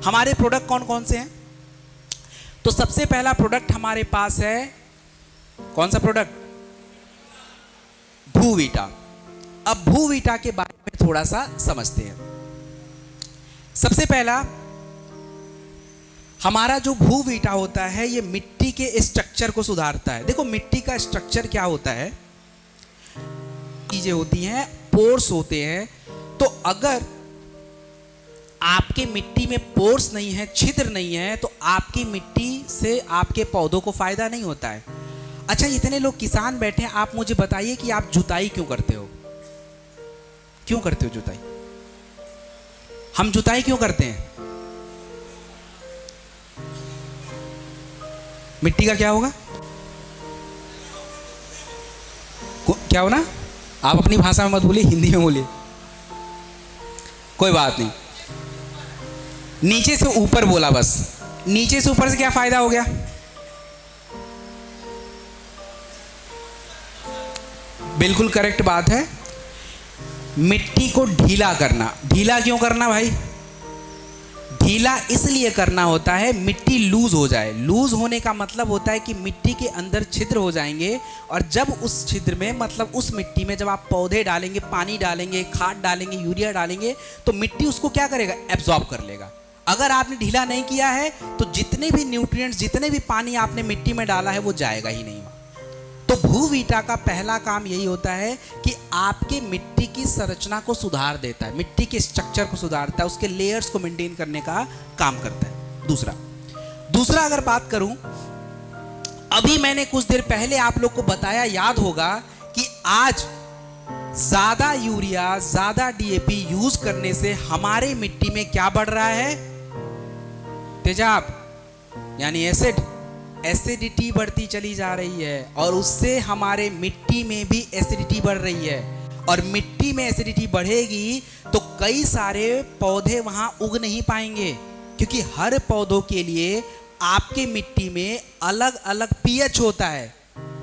हमारे प्रोडक्ट कौन कौन से हैं? तो सबसे पहला प्रोडक्ट हमारे पास है, कौन सा प्रोडक्ट? भूवीटा। अब भूवीटा के बारे में थोड़ा सा समझते हैं। सबसे पहला हमारा जो भूवीटा होता है ये मिट्टी के स्ट्रक्चर को सुधारता है। देखो मिट्टी का स्ट्रक्चर क्या होता है, चीजें होती हैं, पोर्स होते हैं। तो अगर आपके मिट्टी में पोर्स नहीं है, छिद्र नहीं है, तो आपकी मिट्टी से आपके पौधों को फायदा नहीं होता है। अच्छा, इतने लोग किसान बैठे हैं, आप मुझे बताइए कि आप जुताई क्यों करते हो? क्यों करते हो जुताई? हम जुताई क्यों करते हैं? मिट्टी का क्या होगा? क्या हो ना? आप अपनी भाषा में मत बोलिए, हिंदी में बोलिए, कोई बात नहीं। नीचे से ऊपर बोला बस। नीचे से ऊपर से क्या फायदा हो गया? बिल्कुल करेक्ट बात है, मिट्टी को ढीला करना। ढीला क्यों करना भाई? ढीला इसलिए करना होता है मिट्टी लूज हो जाए। लूज होने का मतलब होता है कि मिट्टी के अंदर छिद्र हो जाएंगे, और जब उस छिद्र में, मतलब उस मिट्टी में जब आप पौधे डालेंगे, पानी डालेंगे, खाद डालेंगे, यूरिया डालेंगे, तो मिट्टी उसको क्या करेगा? एब्जॉर्ब कर लेगा। अगर आपने ढीला नहीं किया है तो जितने भी न्यूट्रिएंट्स, जितने भी पानी आपने मिट्टी में डाला है वो जाएगा ही नहीं। तो भूवीटा का पहला काम यही होता है कि आपके मिट्टी की संरचना को सुधार देता है, मिट्टी के स्ट्रक्चर को सुधारता है, उसके लेयर्स को मेंटेन करने का काम करता है। दूसरा अगर बात करूं, अभी मैंने कुछ देर पहले आप लोग को बताया, याद होगा कि आज ज्यादा यूरिया, ज्यादा डीएपी यूज करने से हमारे मिट्टी में क्या बढ़ रहा है? तेजाब यानी एसिडिटी बढ़ती चली जा रही है, और उससे हमारे मिट्टी में भी एसिडिटी बढ़ रही है। और मिट्टी में एसिडिटी बढ़ेगी तो कई सारे पौधे वहां उग नहीं पाएंगे, क्योंकि हर पौधों के लिए आपके मिट्टी में अलग अलग पीएच होता है।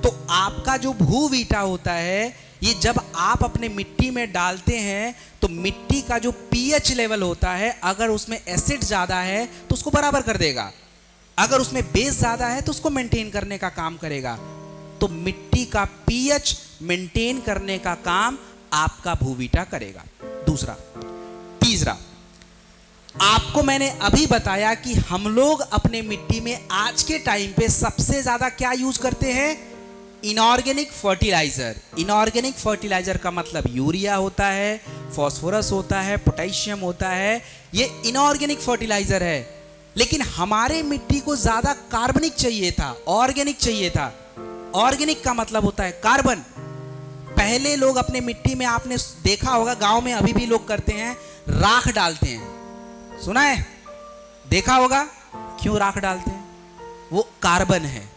तो आपका जो भूवीटा होता है, ये जब आप अपने मिट्टी में डालते हैं तो मिट्टी का जो पीएच लेवल होता है, अगर उसमें एसिड ज्यादा है तो उसको बराबर कर देगा, अगर उसमें बेस ज्यादा है तो उसको मेंटेन करने का काम करेगा। तो मिट्टी का पीएच मेंटेन करने का काम आपका भूवीटा करेगा। तीसरा, आपको मैंने अभी बताया कि हम लोग अपने मिट्टी में आज के टाइम पे सबसे ज्यादा क्या यूज करते हैं? Inorganic fertiliser. इनऑर्गेनिक फर्टिलाइजर का मतलब यूरिया होता है, फास्फोरस होता है, पोटेशियम होता है, ये इनऑर्गेनिक फर्टिलाइजर है। लेकिन हमारे मिट्टी को ज्यादा कार्बनिक चाहिए था, ऑर्गेनिक चाहिए था। ऑर्गेनिक का मतलब होता है कार्बन। पहले लोग अपने मिट्टी में, आपने देखा होगा गांव में अभी भी लोग करते हैं, राख डालते हैं, सुना है, देखा होगा। क्यों राख डालते हैं? वो कार्बन है।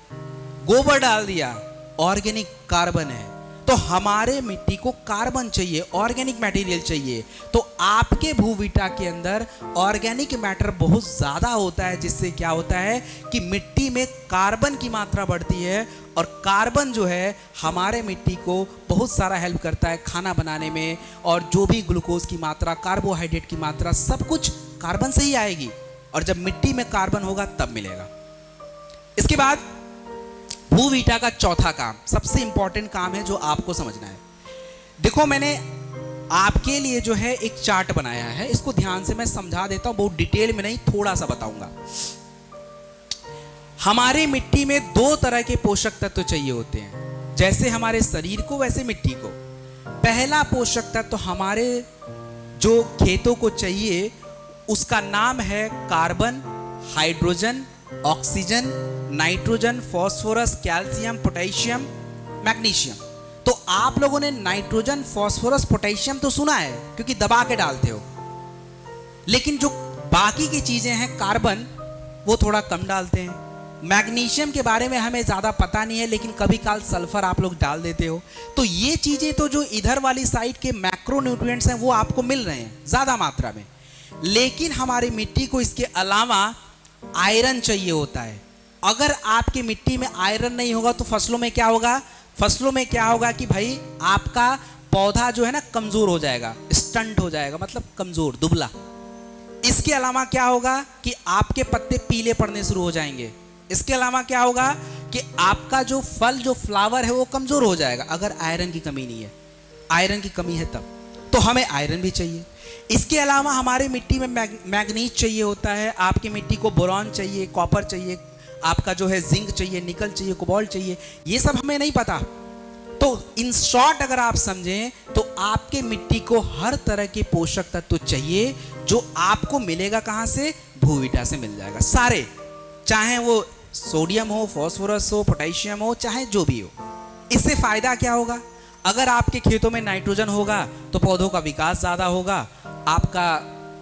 गोबर डाल दिया, ऑर्गेनिक कार्बन है। तो हमारे मिट्टी को कार्बन चाहिए, ऑर्गेनिक मटेरियल चाहिए। तो आपके भूवीटा के अंदर ऑर्गेनिक मैटर बहुत ज्यादा होता है, जिससे क्या होता है कि मिट्टी में कार्बन की मात्रा बढ़ती है, और कार्बन जो है हमारे मिट्टी को बहुत सारा हेल्प करता है खाना बनाने में, और जो भी ग्लूकोज की मात्रा, कार्बोहाइड्रेट की मात्रा, सब कुछ कार्बन से ही आएगी। और जब मिट्टी में कार्बन होगा तब मिलेगा। इसके बाद भूवीटा का चौथा काम, सबसे इंपॉर्टेंट काम है जो आपको समझना है। देखो मैंने आपके लिए जो है एक चार्ट बनाया है, इसको ध्यान से मैं समझा देता हूं, बहुत डिटेल में नहीं, थोड़ा सा बताऊंगा। हमारे मिट्टी में दो तरह के पोषक तत्व चाहिए होते हैं, जैसे हमारे शरीर को वैसे मिट्टी को। पहला पोषक तत्व हमारे जो खेतों को चाहिए उसका नाम है carbon, hydrogen, oxygen, nitrogen, phosphorus, calcium, potassium, magnesium. तो आप लोगों ने नाइट्रोजन, फास्फोरस, पोटेशियम तो सुना है क्योंकि दबा के डालते हो, लेकिन जो बाकी की चीजें हैं, कार्बन, वो थोड़ा कम डालते हैं। मैग्नीशियम के बारे में हमें ज्यादा पता नहीं है, लेकिन कभी काल सल्फर आप लोग डाल देते हो। तो ये चीजें तो जो इधर वाली साइड के मैक्रो न्यूट्रिएंट्स हैं वो आपको मिल रहे हैं ज्यादा मात्रा में, लेकिन हमारी मिट्टी को इसके अलावा आयरन चाहिए होता है। अगर आपकी मिट्टी में आयरन नहीं होगा तो फसलों में क्या होगा? फसलों में क्या होगा कि भाई आपका पौधा जो है ना कमजोर हो जाएगा, स्टंट हो जाएगा, मतलब कमजोर, दुबला। इसके अलावा क्या होगा कि आपके पत्ते पीले पड़ने शुरू हो जाएंगे। इसके अलावा क्या होगा कि आपका जो फल, जो फ्लावर है वो कमजोर हो जाएगा। अगर आयरन की कमी नहीं है, आयरन की कमी है तब, तो हमें आयरन भी चाहिए। इसके अलावा हमारे मिट्टी में मैग्नीज चाहिए होता है, आपकी मिट्टी को बोरॉन चाहिए, कॉपर चाहिए, आपका जो है जिंक चाहिए, निकल चाहिए, कोबाल्ट चाहिए, ये सब हमें नहीं पता। तो इन शॉर्ट अगर आप समझें तो आपके मिट्टी को हर तरह के पोषक तत्व चाहिए, जो आपको मिलेगा कहां से? भूविटा से मिल जाएगा सारे, चाहे वो सोडियम हो, फास्फोरस हो, पोटेशियम हो, चाहे जो भी हो। इससे फायदा क्या होगा? अगर आपके खेतों में नाइट्रोजन होगा तो पौधों का विकास ज़्यादा होगा, आपका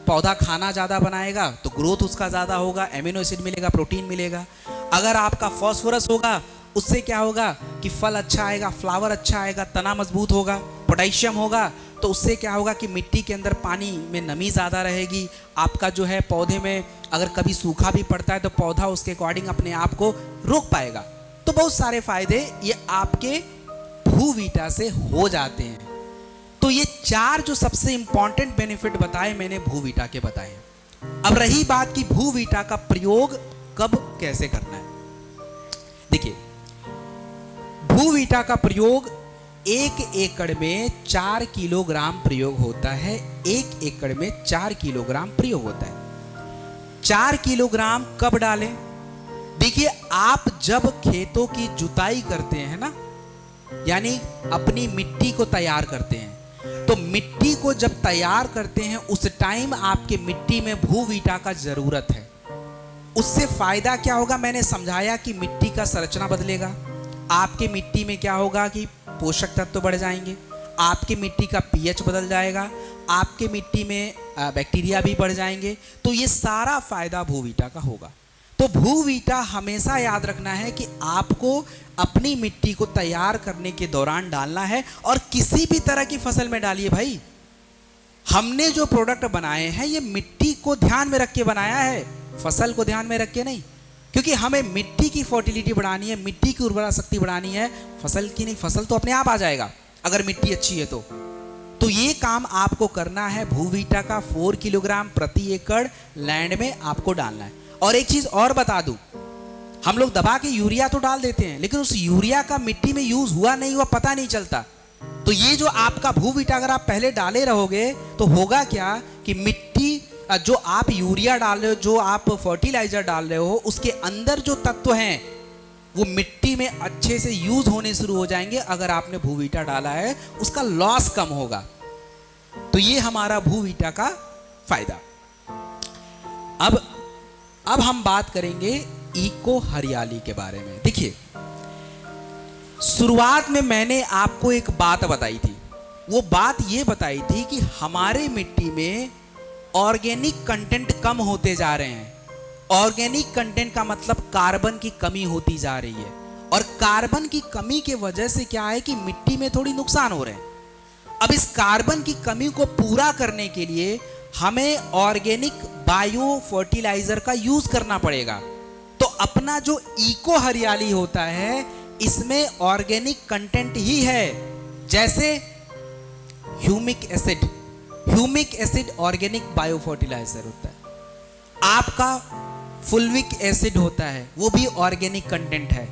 पौधा खाना ज़्यादा बनाएगा तो ग्रोथ उसका ज़्यादा होगा, एमिनो एसिड मिलेगा, प्रोटीन मिलेगा। अगर आपका फास्फोरस होगा उससे क्या होगा कि फल अच्छा आएगा, फ्लावर अच्छा आएगा, तना मजबूत होगा। पोटेशियम होगा तो उससे क्या होगा कि मिट्टी के अंदर पानी में नमी ज़्यादा रहेगी, आपका जो है पौधे में अगर कभी सूखा भी पड़ता है तो पौधा उसके अकॉर्डिंग अपने आप को रोक पाएगा। तो बहुत सारे फायदे ये आपके भूविटा से हो जाते हैं। तो ये 4 जो सबसे इंपॉर्टेंट बेनिफिट बताए मैंने भूविटा के बताए हैं। अब रही बात कि भूविटा का प्रयोग कब कैसे करना है। देखिए, भूविटा का प्रयोग 1 एकड़ में 4 किलोग्राम प्रयोग होता है। 1 एकड़ में 4 किलोग्राम प्रयोग होता है। 4 किलोग्राम कब डालें? देखिए, आप जब खेतों की जुताई करते हैं ना, यानी अपनी मिट्टी को तैयार करते हैं, तो मिट्टी को जब तैयार करते हैं उस टाइम आपके मिट्टी में भूविटा का जरूरत है। उससे फायदा क्या होगा? मैंने समझाया कि मिट्टी का संरचना बदलेगा, आपके मिट्टी में क्या होगा कि पोषक तत्व बढ़ जाएंगे, आपकी मिट्टी का पीएच बदल जाएगा, आपके मिट्टी में बैक्टीरिया भी बढ़ जाएंगे। तो ये सारा फायदा भूविटा का होगा। तो भूविटा हमेशा याद रखना है कि आपको अपनी मिट्टी को तैयार करने के दौरान डालना है, और किसी भी तरह की फसल में डालिए भाई। हमने जो प्रोडक्ट बनाए हैं ये मिट्टी को ध्यान में रख के बनाया है, फसल को ध्यान में रख के नहीं, क्योंकि हमें मिट्टी की फर्टिलिटी बढ़ानी है, मिट्टी की उर्वरा शक्ति बढ़ानी है, फसल की नहीं। फसल तो अपने आप आ जाएगा अगर मिट्टी अच्छी है तो ये काम आपको करना है। भूविटा का 4 किलोग्राम प्रति एकड़ लैंड में आपको डालना है। और एक चीज और बता दूं, हम लोग दबा के यूरिया तो डाल देते हैं, लेकिन उस यूरिया का मिट्टी में यूज हुआ नहीं हुआ पता नहीं चलता। तो ये जो आपका भूविटा अगर आप पहले डाले रहोगे तो होगा क्या कि मिट्टी, जो आप यूरिया डाल रहे हो, जो आप फर्टिलाइजर डाल रहे हो, उसके अंदर जो तत्व हैं वो मिट्टी में अच्छे से यूज होने शुरू हो जाएंगे। अगर आपने भूविटा डाला है उसका लॉस कम होगा। तो ये हमारा भूविटा का फायदा। अब हम बात करेंगे इको हरियाली के बारे में। देखिए, शुरुआत में मैंने आपको एक बात बताई थी। वो बात ये बताई थी कि हमारे मिट्टी में ऑर्गेनिक कंटेंट कम होते जा रहे हैं। ऑर्गेनिक कंटेंट का मतलब कार्बन की कमी होती जा रही है, और कार्बन की कमी के वजह से क्या है कि मिट्टी में थोड़ी नुकसान हो रहे हैं। अब इस कार्बन की कमी को पूरा करने के लिए हमें ऑर्गेनिक बायो फर्टिलाइजर का यूज करना पड़ेगा। तो अपना जो इको हरियाली होता है इसमें ऑर्गेनिक कंटेंट ही है, जैसे humic acid. Humic acid organic bio fertiliser होता है। आपका फुल्विक एसिड होता है, वो भी ऑर्गेनिक कंटेंट है।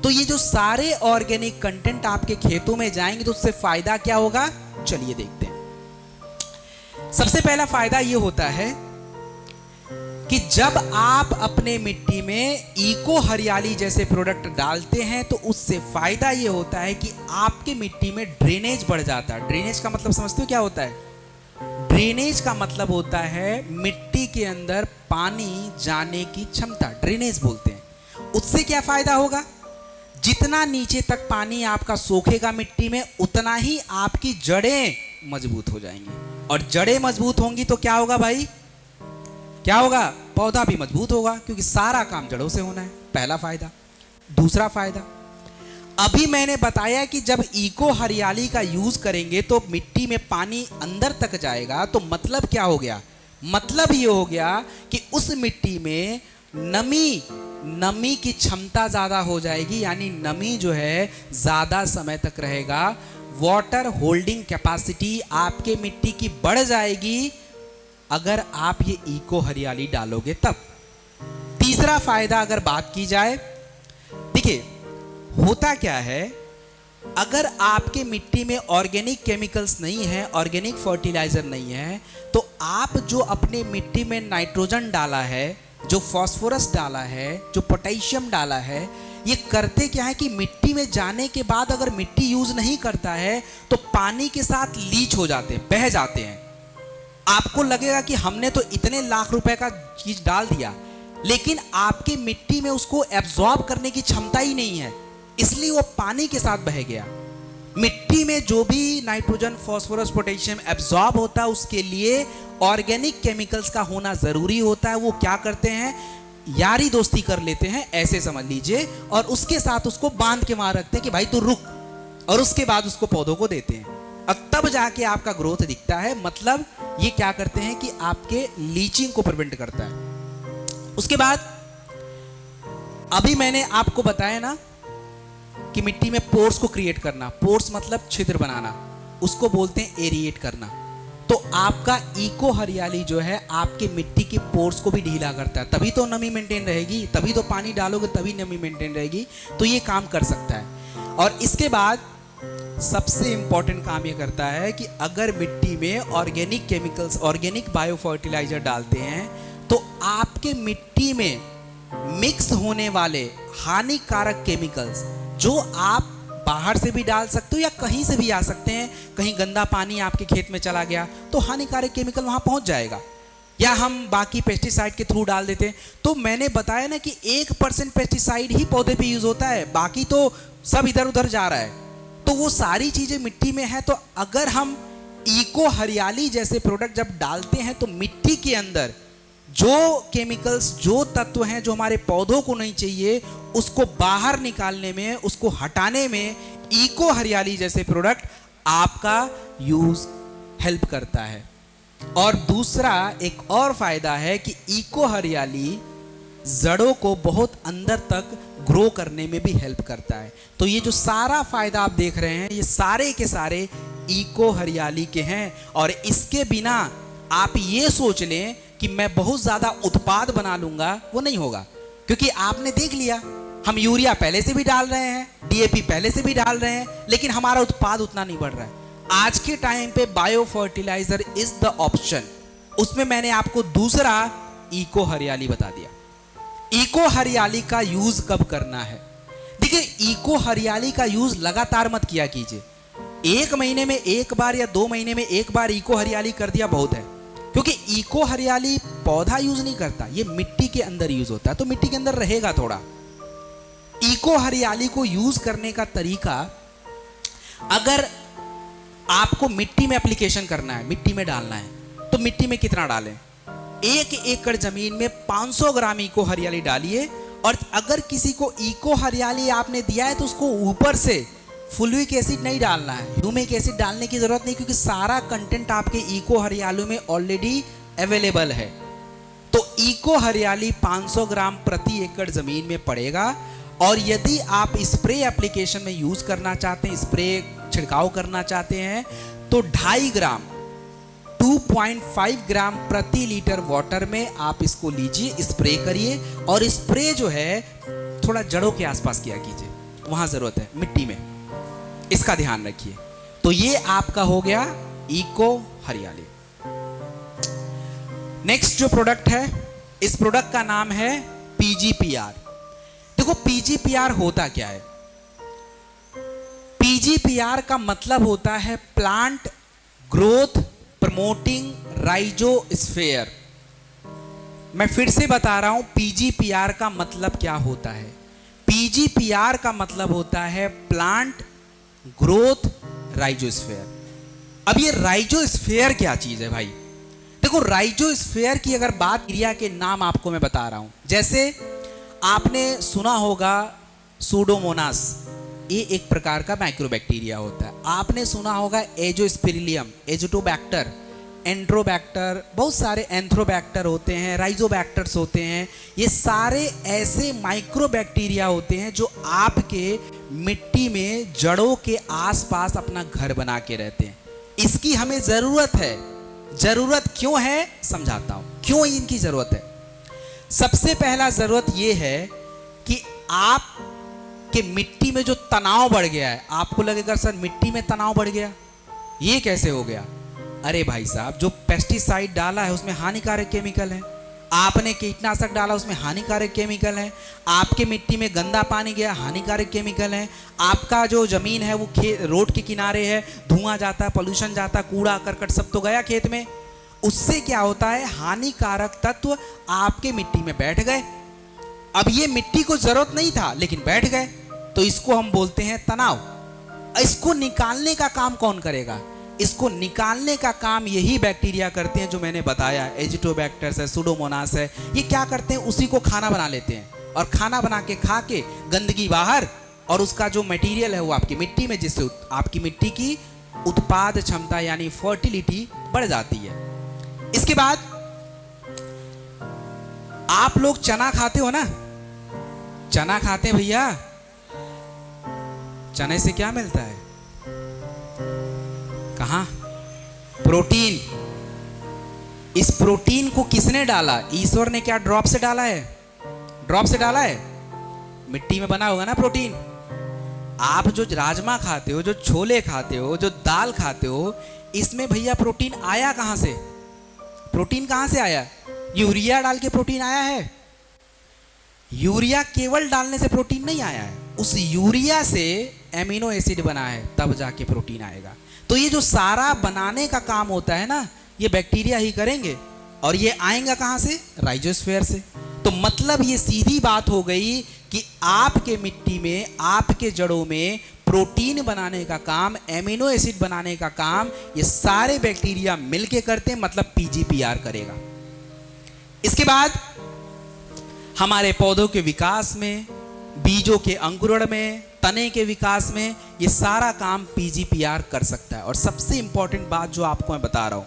तो ये जो सारे ऑर्गेनिक कंटेंट आपके खेतों में जाएंगे तो उससे फायदा क्या होगा, चलिए देखते हैं। सबसे पहला फायदा ये होता है कि जब आप अपने मिट्टी में इको हरियाली जैसे प्रोडक्ट डालते हैं तो उससे फायदा ये होता है कि आपके मिट्टी में ड्रेनेज बढ़ जाता है। ड्रेनेज का मतलब समझते हो क्या होता है? ड्रेनेज का मतलब होता है मिट्टी के अंदर पानी जाने की क्षमता, ड्रेनेज बोलते हैं। उससे क्या फायदा होगा? जितना नीचे तक पानी आपका सोखेगा मिट्टी में, उतना ही आपकी जड़ें मजबूत हो जाएंगी, और जड़ें मजबूत होंगी तो क्या होगा भाई? क्या होगा? पौधा भी मजबूत होगा, क्योंकि सारा काम जड़ों से होना है। पहला फायदा। दूसरा फायदा, अभी मैंने बताया कि जब इको हरियाली का यूज करेंगे तो मिट्टी में पानी अंदर तक जाएगा। तो मतलब क्या हो गया? मतलब ये हो गया कि उस मिट्टी में नमी की क्षमता ज्यादा हो जाएगी, यानी नमी जो है ज्यादा समय तक रहेगा। वाटर होल्डिंग कैपेसिटी आपके मिट्टी की बढ़ जाएगी। अगर आप ये इको हरियाली डालोगे तब। तीसरा फायदा अगर बात की जाए, देखिए होता क्या है, अगर आपके मिट्टी में ऑर्गेनिक केमिकल्स नहीं है, ऑर्गेनिक फर्टिलाइजर नहीं है, तो आप जो अपने मिट्टी में नाइट्रोजन डाला है, जो फास्फोरस डाला है, जो पोटेशियम डाला है, ये करते क्या है कि मिट्टी में जाने के बाद अगर मिट्टी यूज नहीं करता है तो पानी के साथ लीच हो जाते हैं, बह जाते हैं। आपको लगेगा कि हमने तो इतने लाख रुपए का चीज डाल दिया, लेकिन आपकी मिट्टी में उसको एब्जॉर्ब करने की क्षमता ही नहीं है, इसलिए वो पानी के साथ बह गया। मिट्टी में जो भी नाइट्रोजन, फास्फोरस, पोटेशियम एब्जॉर्ब होता है, उसके लिए ऑर्गेनिक केमिकल्स का होना जरूरी होता है। वो क्या करते हैं, यारी दोस्ती कर लेते हैं, ऐसे समझ लीजिए, और उसके साथ उसको बांध के वहां रखते हैं कि भाई तू रुक, और उसके बाद उसको पौधों को देते हैं, और तब जाके आपका ग्रोथ दिखता है। मतलब ये क्या करते हैं कि आपके लीचिंग को प्रिवेंट करता है। उसके बाद अभी मैंने आपको बताया ना कि मिट्टी में पोर्स को क्रिएट करना, पोर्स मतलब छिद्र बनाना, उसको बोलते हैं एरिएट करना। तो आपका इको हरियाली जो है आपके मिट्टी के पोर्स को भी ढीला करता है, तभी तो नमी मेंटेन रहेगी, तभी तो पानी डालोगे तभी नमी मेंटेन रहेगी। तो ये काम कर सकता है। और इसके बाद सबसे इंपॉर्टेंट काम ये करता है कि अगर मिट्टी में organic chemicals, organic bio fertiliser डालते हैं, तो आपके मिट्टी में मिक्स होने वाले हानिकारक केमिकल्स जो आप बाहर से भी डाल सकते हो या कहीं से भी आ सकते हैं, कहीं गंदा पानी आपके खेत में चला गया तो हानिकारक केमिकल वहां पहुंच जाएगा, या हम बाकी पेस्टिसाइड के थ्रू डाल देते हैं। तो मैंने बताया ना कि 1% पेस्टिसाइड ही पौधे पे यूज होता है, बाकी तो सब इधर उधर जा रहा है। तो वो सारी चीजें मिट्टी में है। तो अगर हम इको हरियाली जैसे प्रोडक्ट जब डालते हैं तो मिट्टी के अंदर जो केमिकल्स, जो तत्व हैं जो हमारे पौधों को नहीं चाहिए, उसको बाहर निकालने में, उसको हटाने में इको हरियाली जैसे प्रोडक्ट आपका यूज हेल्प करता है। और दूसरा एक और फायदा है कि इको हरियाली जड़ों को बहुत अंदर तक ग्रो करने में भी हेल्प करता है। तो ये जो सारा फायदा आप देख रहे हैं, ये सारे के सारे इको हरियाली के हैं। और इसके बिना आप ये सोच लें कि मैं बहुत ज्यादा उत्पाद बना लूंगा, वो नहीं होगा। क्योंकि आपने देख लिया, हम यूरिया पहले से भी डाल रहे हैं, डीएपी पहले से भी डाल रहे हैं, लेकिन हमारा उत्पाद उतना नहीं बढ़ रहा है। आज के टाइम पे bio fertiliser is the option. उसमें मैंने आपको दूसरा इको हरियाली बता दिया। इको हरियाली का यूज कब करना है? देखिए, इको हरियाली का यूज लगातार मत किया कीजिए। 1 महीने में एक बार या 2 महीने में एक बार इको हरियाली कर दिया बहुत है। क्योंकि इको हरियाली पौधा यूज नहीं करता, ये मिट्टी के अंदर यूज होता है, तो मिट्टी के अंदर रहेगा थोड़ा। इको हरियाली को यूज करने का तरीका, अगर आपको मिट्टी में एप्लीकेशन करना है, मिट्टी में डालना है, तो मिट्टी में कितना डालें? 1 एकड़ जमीन में 500 ग्राम इको हरियाली डालिए। और अगर किसी को इको हरियाली आपने दिया है तो उसको ऊपर से फुल्विक एसिड नहीं डालना है, ह्यूमिक एसिड डालने की जरूरत नहीं, क्योंकि सारा कंटेंट आपके इको हरियाली में ऑलरेडी अवेलेबल है। तो इको हरियाली 500 ग्राम प्रति एकड़ जमीन में पड़ेगा। और यदि आप स्प्रे एप्लीकेशन में यूज करना चाहते हैं, स्प्रे छिड़काव करना चाहते हैं, तो 2.5 ग्राम 2.5 ग्राम प्रति लीटर वाटर में आप इसको लीजिए, स्प्रे करिए। और स्प्रे जो है थोड़ा जड़ों के आसपास किया कीजिए, वहां जरूरत है, मिट्टी में, इसका ध्यान रखिए। तो ये आपका हो गया इको हरियाली। नेक्स्ट जो प्रोडक्ट है, इस प्रोडक्ट का नाम है पीजीपीआर। देखो, पीजीपीआर होता क्या है? पीजीपीआर का मतलब होता है प्लांट ग्रोथ प्रमोटिंग राइजोस्फीयर। मैं फिर से बता रहा हूं, पीजीपीआर का मतलब क्या होता है। पीजीपीआर का मतलब होता है प्लांट ग्रोथ राइजोस्फीयर। अब ये राइजोस्फीयर क्या चीज है भाई? देखो, राइजोस्फीयर की अगर बात, क्रिया के नाम आपको मैं बता रहा हूं। जैसे आपने सुना होगा सूडोमोनास, ये एक प्रकार का माइक्रोबैक्टीरिया होता है। आपने सुना होगा एजोस्पिरिलियम, एजोटोबैक्टर, एंड्रोबैक्टर, बहुत सारे एंथ्रोबैक्टर होते हैं, राइजोबैक्टर्स होते हैं। ये सारे ऐसे माइक्रोबैक्टीरिया होते हैं जो आपके मिट्टी में जड़ों के आसपास अपना घर बना के रहते हैं। इसकी हमें ज़रूरत है, जरूरत क्यों है समझाता हूं, क्यों इनकी जरूरत है। सबसे पहला जरूरत यह है कि आप के मिट्टी में जो तनाव बढ़ गया है, आपको लगेगा सर मिट्टी में तनाव बढ़ गया, ये कैसे हो गया? अरे भाई साहब, जो पेस्टिसाइड डाला है उसमें हानिकारक केमिकल है, आपने कीटनाशक डाला उसमें हानिकारक केमिकल है, आपके मिट्टी में गंदा पानी गया हानिकारक केमिकल है, आपका जो जमीन है वो रोड के किनारे है, धुआं जाता है, पोल्यूशन जाता है, कूड़ा करकट सब तो गया खेत में, उससे क्या होता है हानिकारक तत्व आपके मिट्टी में बैठ गए। अब ये मिट्टी को जरूरत नहीं था लेकिन बैठ गए, तो इसको हम बोलते हैं तनाव। इसको निकालने का काम कौन करेगा? इसको निकालने का काम यही बैक्टीरिया करते हैं जो मैंने बताया, एजिटोबैक्टर्स है, सुडोमोनास है। ये क्या करते हैं, उसी को खाना बना लेते हैं और खाना बना के खा के गंदगी बाहर और उसका जो मटेरियल है वो आपकी मिट्टी में, जिससे आपकी मिट्टी की उत्पाद क्षमता यानी फर्टिलिटी बढ़ जाती है। इसके बाद आप लोग चना खाते हो ना, चना खाते हैं भैया, चने से क्या मिलता है? कहां? प्रोटीन। इस प्रोटीन को किसने डाला? ईश्वर ने क्या ड्रॉप से डाला है? ड्रॉप से डाला है? मिट्टी में बना होगा ना प्रोटीन। आप जो राजमा खाते हो, जो छोले खाते हो, जो दाल खाते हो, इसमें भैया प्रोटीन आया कहां से? प्रोटीन कहां से आया? यूरिया डाल के प्रोटीन आया है? यूरिया केवल डालने से प्रोटीन नहीं आया है, उस यूरिया से एमिनो एसिड बना है, तब जाके प्रोटीन आएगा। तो ये जो सारा बनाने का काम होता है ना, ये बैक्टीरिया ही करेंगे और ये आएगा कहां से? राइजोस्फीयर से। तो मतलब ये सीधी बात हो गई कि आपके मिट्टी में, आपके जड़ों में प्रोटीन बनाने का काम, एमिनो एसिड बनाने का काम ये सारे बैक्टीरिया मिलके करते हैं, मतलब पीजीपीआर करेगा। इसके बाद हमारे पौधों के विकास में, बीजों के अंकुरण में, तने के विकास में ये सारा काम पीजीपीआर कर सकता है। और सबसे इंपॉर्टेंट बात जो आपको मैं बता रहा हूं,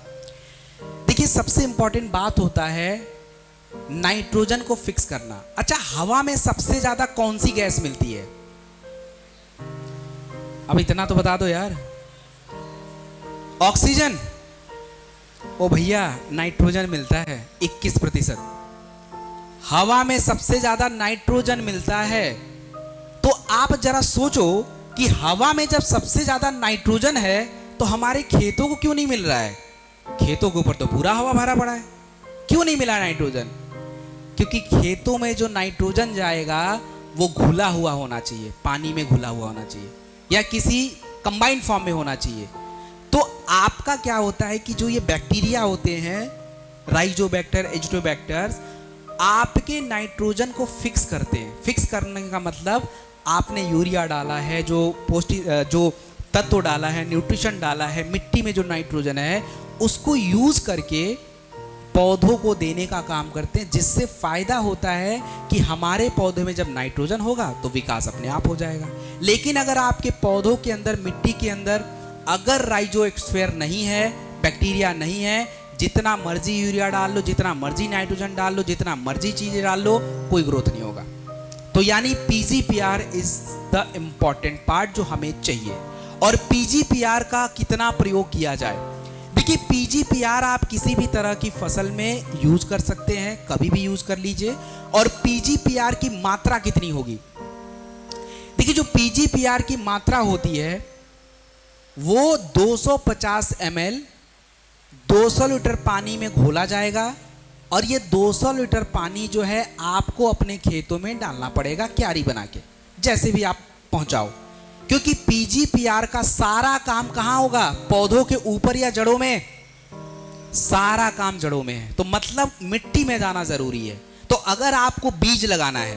देखिए सबसे इंपॉर्टेंट बात होता है नाइट्रोजन को फिक्स करना। अच्छा, हवा में सबसे ज्यादा कौन सी गैस मिलती है? अब इतना तो बता दो यार। ऑक्सीजन? ओ भैया, नाइट्रोजन मिलता है 21%। हवा में सबसे ज्यादा नाइट्रोजन मिलता है। तो आप जरा सोचो कि हवा में जब सबसे ज्यादा नाइट्रोजन है तो हमारे खेतों को क्यों नहीं मिल रहा है? खेतों के ऊपर तो पूरा हवा भरा पड़ा है, क्यों नहीं मिला नाइट्रोजन? क्योंकि खेतों में जो नाइट्रोजन जाएगा वो घुला हुआ होना चाहिए, पानी में घुला हुआ होना चाहिए या किसी कंबाइंड फॉर्म में होना चाहिए। तो आपका क्या होता है कि जो ये बैक्टीरिया होते हैं, राइजोबैक्टर, एजिटोबैक्टर्स, आपके नाइट्रोजन को फिक्स करते हैं। फिक्स करने का मतलब आपने यूरिया डाला है, जो तत्व डाला है, न्यूट्रिशन डाला है, मिट्टी में जो नाइट्रोजन है उसको यूज करके पौधों को देने का काम करते हैं, जिससे फायदा होता है कि हमारे पौधे में जब नाइट्रोजन होगा तो विकास अपने आप हो जाएगा। लेकिन अगर आपके पौधों के अंदर, मिट्टी के अंदर अगर राइजोस्फीयर नहीं है, बैक्टीरिया नहीं है, जितना मर्जी यूरिया डाल लो, जितना मर्जी नाइट्रोजन डाल लो, जितना मर्जी चीजें डाल लो, कोई ग्रोथ नहीं होगा। तो यानी PGPR is the important part जो हमें चाहिए। और पीजीपीआर का कितना प्रयोग किया जाए? देखिए, पीजीपीआर आप किसी भी तरह की फसल में यूज कर सकते हैं, कभी भी यूज कर लीजिए। और पीजीपीआर की मात्रा कितनी होगी? देखिए, जो पीजीपीआर की मात्रा होती है वो 250 ml 200 लीटर पानी में घोला जाएगा और ये 200 लीटर पानी जो है आपको अपने खेतों में डालना पड़ेगा, क्यारी बना के, जैसे भी आप पहुंचाओ। क्योंकि पीजीपीआर का सारा काम कहां होगा? पौधों के ऊपर या जड़ों में? सारा काम जड़ों में है, तो मतलब मिट्टी में जाना जरूरी है। तो अगर आपको बीज लगाना है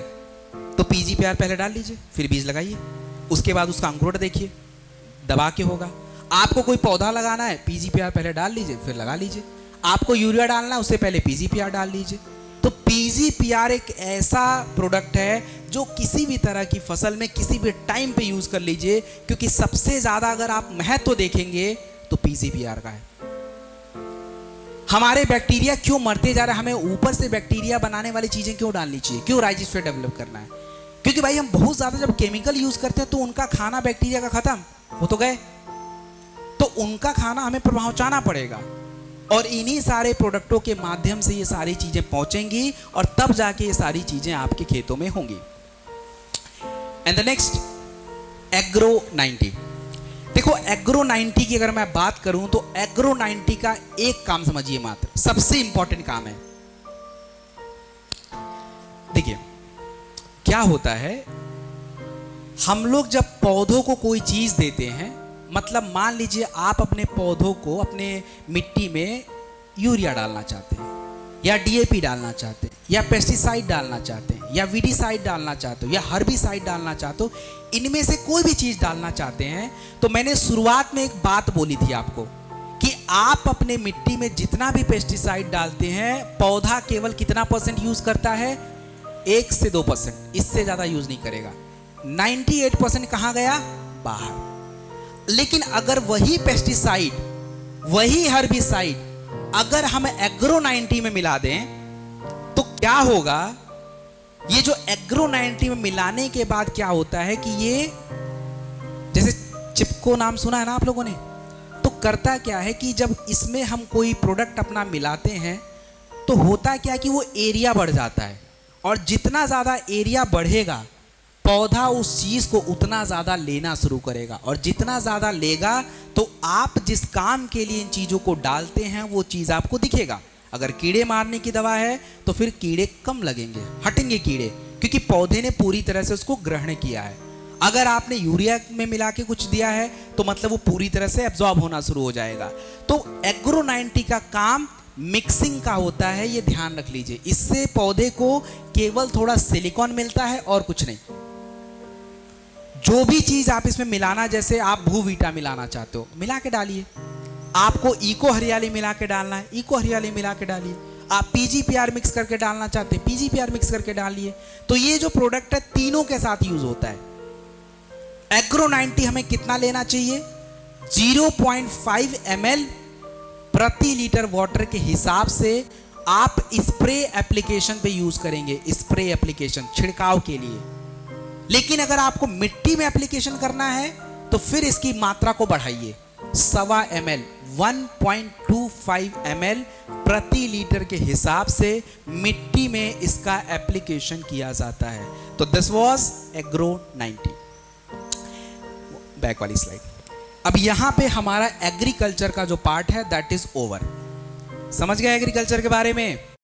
तो पीजीपीआर पहले डाल लीजिए, फिर बीज लगाइए, उसके बाद उसका अंकुरण देखिए, दबा के होगा। आपको कोई पौधा लगाना है, पीजीपीआर पहले डाल लीजिए, फिर लगा लीजिए। आपको यूरिया डालना है, उससे पहले पीजीपीआर डाल लीजिए। तो पीजीपीआर एक ऐसा प्रोडक्ट है जो किसी भी तरह की फसल में किसी भी टाइम पे यूज कर लीजिए, क्योंकि सबसे ज्यादा अगर आप महत्व देखेंगे तो पीजीपीआर का है। हमारे बैक्टीरिया क्यों मरते जा रहे हैं? हमें ऊपर से बैक्टीरिया बनाने वाली चीजें क्यों डालनी चाहिए? क्यों राइजोस्फीयर डेवलप करना है? क्योंकि भाई हम बहुत ज्यादा जब केमिकल यूज करते हैं तो उनका खाना बैक्टीरिया का खत्म, वो तो गए, तो उनका खाना हमें पहुंचाना पड़ेगा। और इन्हीं सारे प्रोडक्टों के माध्यम से ये सारी चीज़ें पहुंचेंगी और तब जाके ये सारी चीज़ें आपके खेतों में होंगी। And the next agro 90। देखो एग्रो 90 की अगर मैं बात करूं तो एग्रो 90 का एक काम समझिए, मात्र सबसे इंपॉर्टेंट काम है। देखिए क्या होता है, हम लोग जब पौधों को कोई चीज देते हैं, मतलब मान लीजिए आप अपने पौधों को अपने मिट्टी में यूरिया डालना चाहते हैं या डीएपी डालना चाहते हैं या पेस्टिसाइड डालना चाहते हैं या वीडीसाइड डालना चाहते हो या हर्बिसाइड डालना चाहते हो, इनमें से कोई भी चीज डालना चाहते हैं, तो मैंने शुरुआत में एक बात बोली थी आपको कि आप अपने मिट्टी में जितना भी पेस्टिसाइड डालते हैं, पौधा केवल कितना % यूज करता है, 1 से 2%, इससे ज्यादा यूज नहीं करेगा। 98% कहां गया, बाहर। लेकिन अगर वही पेस्टिसाइड, वही हर्बिसाइड अगर हम एग्रो 90 में मिला दें तो क्या होगा, ये जो एग्रो 90 में मिलाने के बाद क्या होता है कि ये, जैसे चिपको नाम सुना है ना आप लोगों ने, तो करता क्या है कि जब इसमें हम कोई प्रोडक्ट अपना मिलाते हैं तो होता क्या कि वो एरिया बढ़ जाता है, और जितना ज़्यादा एरिया बढ़ेगा पौधा उस चीज़ को उतना ज़्यादा लेना शुरू करेगा, और जितना ज़्यादा लेगा तो आप जिस काम के लिए इन चीज़ों को डालते हैं वो चीज़ आपको दिखेगा। अगर कीड़े मारने की दवा है तो फिर कीड़े कम लगेंगे, हटेंगे कीड़े, क्योंकि पौधे ने पूरी तरह से उसको ग्रहण किया है। अगर आपने यूरिया में मिला के कुछ दिया है तो मतलब वो पूरी तरह से एब्जॉर्ब होना शुरू हो जाएगा। तो एग्रो 90 का काम मिक्सिंग का होता है, ये ध्यान रख लीजिए। इससे पौधे को केवल थोड़ा सिलिकॉन मिलता है और कुछ नहीं। जो भी चीज आप इसमें मिलाना, जैसे आप भू वीटा मिलाना चाहते हो, मिला के डालिए। आपको इको हरियाली मिला के डालना है, इको हरियाली मिला के डालिए। आप पीजीपीआर मिक्स करके डालना चाहते हैं, पीजीपीआर मिक्स करके डालिए। तो ये जो प्रोडक्ट है तीनों के साथ यूज होता है। एग्रो 90 हमें कितना लेना चाहिए, 0.5 ml प्रति लीटर वाटर के हिसाब से आप स्प्रे एप्लीकेशन पे यूज करेंगे, स्प्रे एप्लीकेशन छिड़काव के लिए। लेकिन अगर आपको मिट्टी में एप्लीकेशन करना है तो फिर इसकी मात्रा को बढ़ाइए, 1.25 ml 1.25 ml प्रति लीटर के हिसाब से मिट्टी में इसका एप्लीकेशन किया जाता है। तो दिस वाज एग्रो 90। बैक वाली स्लाइड। अब यहां पे हमारा एग्रीकल्चर का जो पार्ट है दैट इज ओवर। समझ गए एग्रीकल्चर के बारे में।